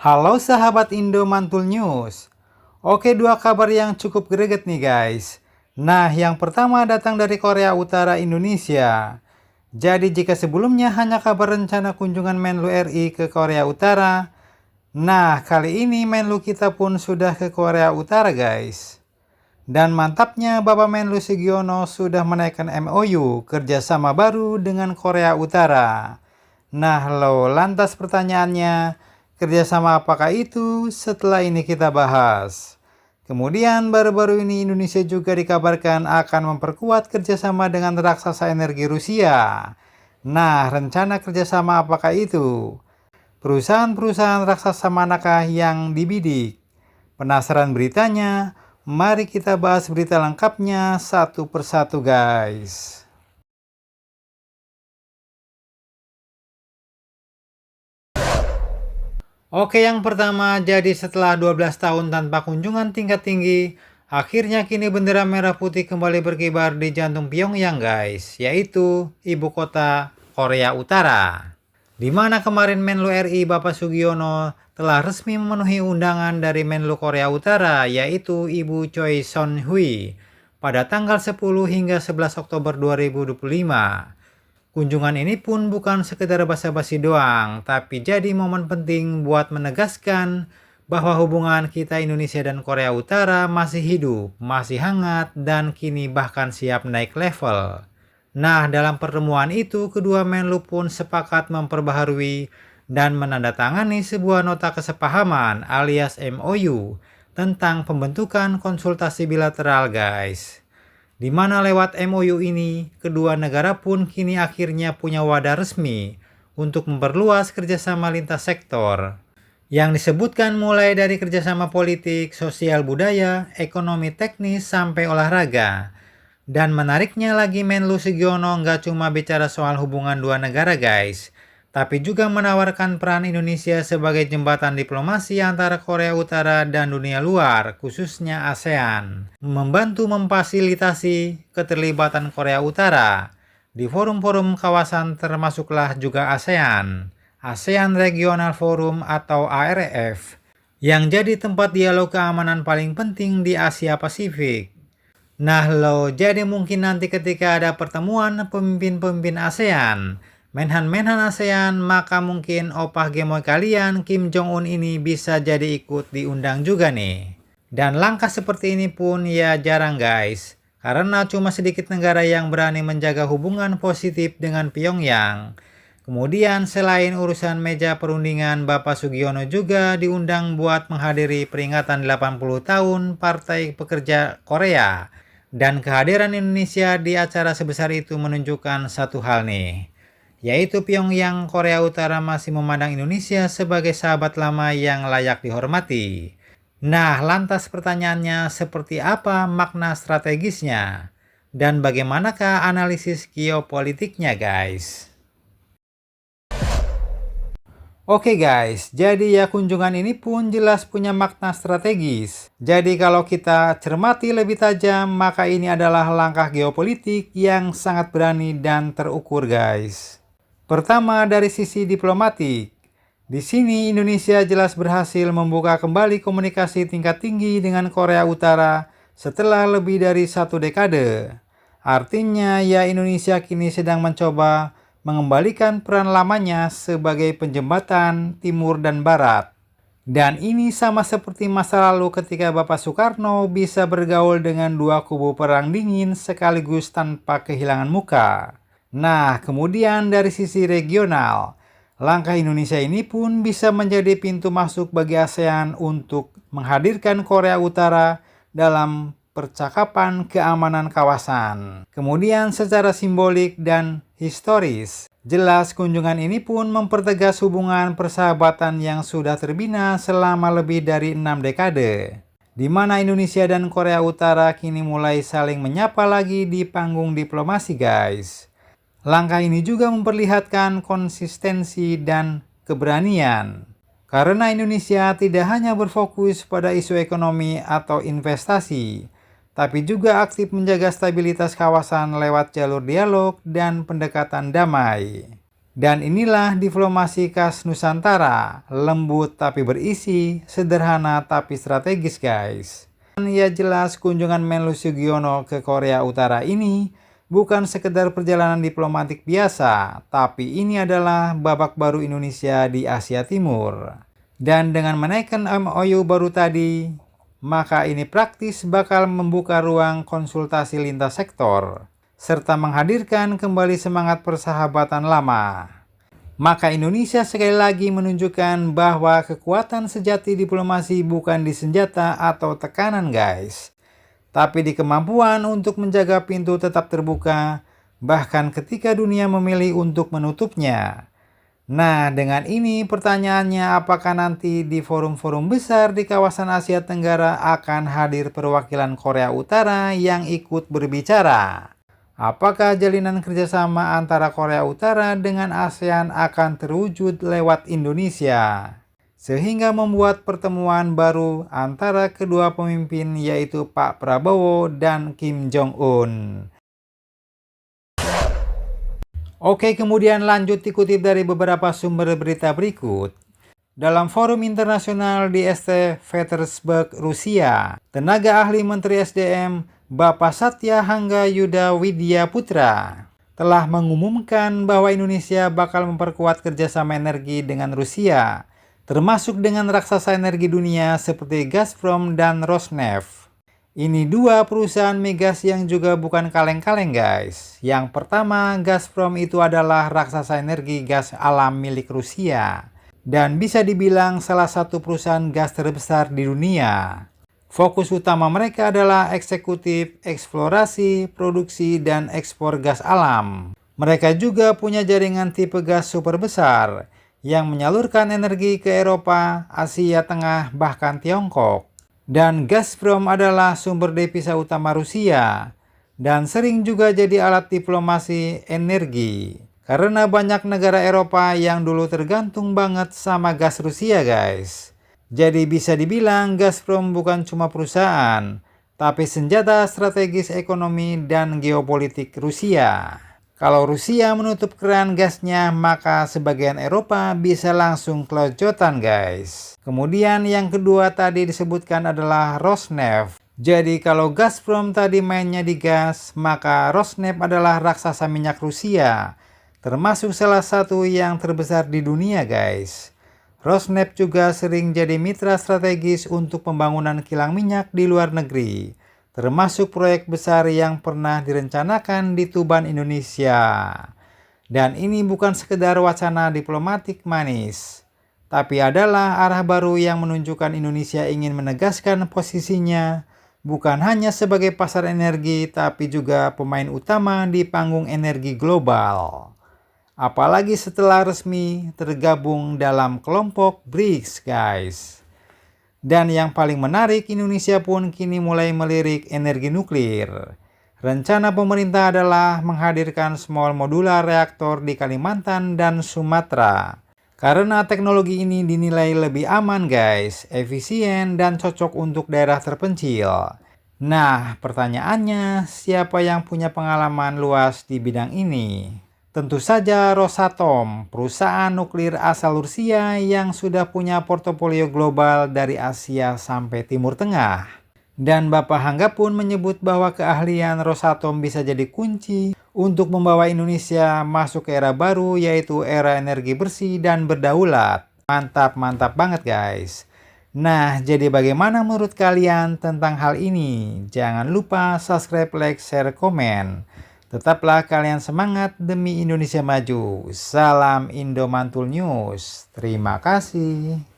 Halo sahabat Indo Mantul News. Oke, dua kabar yang cukup greget nih guys. Nah, yang pertama datang dari Korea Utara Indonesia. Jadi jika sebelumnya hanya kabar rencana kunjungan Menlu RI ke Korea Utara, nah kali ini Menlu kita pun sudah ke Korea Utara guys. Dan mantapnya Bapak Menlu Sugiono sudah menaikkan MOU kerjasama baru dengan Korea Utara. Nah lo, lantas pertanyaannya, kerjasama apakah itu? Setelah ini kita bahas. Kemudian baru-baru ini Indonesia juga dikabarkan akan memperkuat kerjasama dengan raksasa energi Rusia. Nah, rencana kerjasama apakah itu? Perusahaan-perusahaan raksasa manakah yang dibidik? Penasaran beritanya? Mari kita bahas berita lengkapnya satu persatu guys. Oke, yang pertama, jadi setelah 12 tahun tanpa kunjungan tingkat tinggi, akhirnya kini bendera merah putih kembali berkibar di jantung Pyongyang guys, yaitu ibu kota Korea Utara. Di mana kemarin Menlu RI Bapak Sugiono telah resmi memenuhi undangan dari Menlu Korea Utara, yaitu Ibu Choi Son-hui, pada tanggal 10 hingga 11 Oktober 2025. Kunjungan ini pun bukan sekedar basa-basi doang, tapi jadi momen penting buat menegaskan bahwa hubungan kita Indonesia dan Korea Utara masih hidup, masih hangat, dan kini bahkan siap naik level. Nah, dalam pertemuan itu, kedua Menlu pun sepakat memperbaharui dan menandatangani sebuah nota kesepahaman alias MOU tentang pembentukan konsultasi bilateral guys. Di mana lewat MOU ini, kedua negara pun kini akhirnya punya wadah resmi untuk memperluas kerjasama lintas sektor. Yang disebutkan mulai dari kerjasama politik, sosial budaya, ekonomi teknis, sampai olahraga. Dan menariknya lagi Menlu Sugiono nggak cuma bicara soal hubungan dua negara guys, tapi juga menawarkan peran Indonesia sebagai jembatan diplomasi antara Korea Utara dan dunia luar, khususnya ASEAN. Membantu memfasilitasi keterlibatan Korea Utara di forum-forum kawasan termasuklah juga ASEAN, ASEAN Regional Forum atau ARF, yang jadi tempat dialog keamanan paling penting di Asia Pasifik. Nah lo, jadi mungkin nanti ketika ada pertemuan pemimpin-pemimpin ASEAN, Menhan-menhan ASEAN, maka mungkin opah gemoy kalian Kim Jong-un ini bisa jadi ikut diundang juga nih. Dan langkah seperti ini pun ya jarang guys, karena cuma sedikit negara yang berani menjaga hubungan positif dengan Pyongyang. Kemudian selain urusan meja perundingan, Bapak Sugiono juga diundang buat menghadiri peringatan 80 tahun Partai Pekerja Korea. Dan kehadiran Indonesia di acara sebesar itu menunjukkan satu hal nih, yaitu Pyongyang Korea Utara masih memandang Indonesia sebagai sahabat lama yang layak dihormati. Nah, lantas pertanyaannya, seperti apa makna strategisnya? Dan bagaimanakah analisis geopolitiknya guys? Oke guys, jadi ya kunjungan ini pun jelas punya makna strategis. Jadi kalau kita cermati lebih tajam, maka ini adalah langkah geopolitik yang sangat berani dan terukur guys. Pertama, dari sisi diplomatik. Di sini Indonesia jelas berhasil membuka kembali komunikasi tingkat tinggi dengan Korea Utara setelah lebih dari 1 dekade. Artinya ya Indonesia kini sedang mencoba mengembalikan peran lamanya sebagai penjembatan timur dan barat. Dan ini sama seperti masa lalu ketika Bapak Soekarno bisa bergaul dengan dua kubu perang dingin sekaligus tanpa kehilangan muka. Nah, kemudian dari sisi regional, langkah Indonesia ini pun bisa menjadi pintu masuk bagi ASEAN untuk menghadirkan Korea Utara dalam percakapan keamanan kawasan. Kemudian secara simbolik dan historis, jelas kunjungan ini pun mempertegas hubungan persahabatan yang sudah terbina selama lebih dari 6 dekade. Di mana Indonesia dan Korea Utara kini mulai saling menyapa lagi di panggung diplomasi guys. Langkah ini juga memperlihatkan konsistensi dan keberanian. Karena Indonesia tidak hanya berfokus pada isu ekonomi atau investasi, tapi juga aktif menjaga stabilitas kawasan lewat jalur dialog dan pendekatan damai. Dan inilah diplomasi khas Nusantara, lembut tapi berisi, sederhana tapi strategis guys. Dan ya jelas kunjungan Menlu Sugiono ke Korea Utara ini bukan sekedar perjalanan diplomatik biasa, tapi ini adalah babak baru Indonesia di Asia Timur. Dan dengan menaikkan MOU baru tadi, maka ini praktis bakal membuka ruang konsultasi lintas sektor, serta menghadirkan kembali semangat persahabatan lama. Maka Indonesia sekali lagi menunjukkan bahwa kekuatan sejati diplomasi bukan di senjata atau tekanan guys, tapi di kemampuan untuk menjaga pintu tetap terbuka, bahkan ketika dunia memilih untuk menutupnya. Nah, dengan ini pertanyaannya, apakah nanti di forum-forum besar di kawasan Asia Tenggara akan hadir perwakilan Korea Utara yang ikut berbicara? Apakah jalinan kerjasama antara Korea Utara dengan ASEAN akan terwujud lewat Indonesia, sehingga membuat pertemuan baru antara kedua pemimpin yaitu Pak Prabowo dan Kim Jong-un? Oke, kemudian lanjut dikutip dari beberapa sumber berita berikut. Dalam forum internasional di St. Petersburg, Rusia, tenaga ahli Menteri SDM Bapak Satya Hangga Yuda Widya Putra telah mengumumkan bahwa Indonesia bakal memperkuat kerjasama energi dengan Rusia, termasuk dengan raksasa energi dunia seperti Gazprom dan Rosneft. Ini dua perusahaan migas yang juga bukan kaleng-kaleng guys. Yang pertama, Gazprom itu adalah raksasa energi gas alam milik Rusia, dan bisa dibilang salah satu perusahaan gas terbesar di dunia. Fokus utama mereka adalah eksekutif, eksplorasi, produksi, dan ekspor gas alam. Mereka juga punya jaringan tipe gas super besar yang menyalurkan energi ke Eropa, Asia Tengah, bahkan Tiongkok. Dan Gazprom adalah sumber devisa utama Rusia dan sering juga jadi alat diplomasi energi karena banyak negara Eropa yang dulu tergantung banget sama gas Rusia guys. Jadi bisa dibilang Gazprom bukan cuma perusahaan, tapi senjata strategis ekonomi dan geopolitik Rusia. Kalau Rusia menutup keran gasnya, maka sebagian Eropa bisa langsung kelojotan guys. Kemudian yang kedua tadi disebutkan adalah Rosneft. Jadi kalau Gazprom tadi mainnya di gas, maka Rosneft adalah raksasa minyak Rusia, termasuk salah satu yang terbesar di dunia guys. Rosneft juga sering jadi mitra strategis untuk pembangunan kilang minyak di luar negeri, termasuk proyek besar yang pernah direncanakan di Tuban, Indonesia. Dan ini bukan sekedar wacana diplomatik manis, tapi adalah arah baru yang menunjukkan Indonesia ingin menegaskan posisinya bukan hanya sebagai pasar energi, tapi juga pemain utama di panggung energi global. Apalagi setelah resmi tergabung dalam kelompok BRICS guys. Dan yang paling menarik, Indonesia pun kini mulai melirik energi nuklir. Rencana pemerintah adalah menghadirkan small modular reaktor di Kalimantan dan Sumatera. Karena teknologi ini dinilai lebih aman guys, efisien dan cocok untuk daerah terpencil. Nah, pertanyaannya, siapa yang punya pengalaman luas di bidang ini? Tentu saja Rosatom, perusahaan nuklir asal Rusia yang sudah punya portofolio global dari Asia sampai Timur Tengah. Dan Bapak Hangga pun menyebut bahwa keahlian Rosatom bisa jadi kunci untuk membawa Indonesia masuk ke era baru, yaitu era energi bersih dan berdaulat. Mantap banget guys. Nah, jadi bagaimana menurut kalian tentang hal ini? Jangan lupa subscribe, like, share, komen. Tetaplah kalian semangat demi Indonesia maju. Salam Indomantul News. Terima kasih.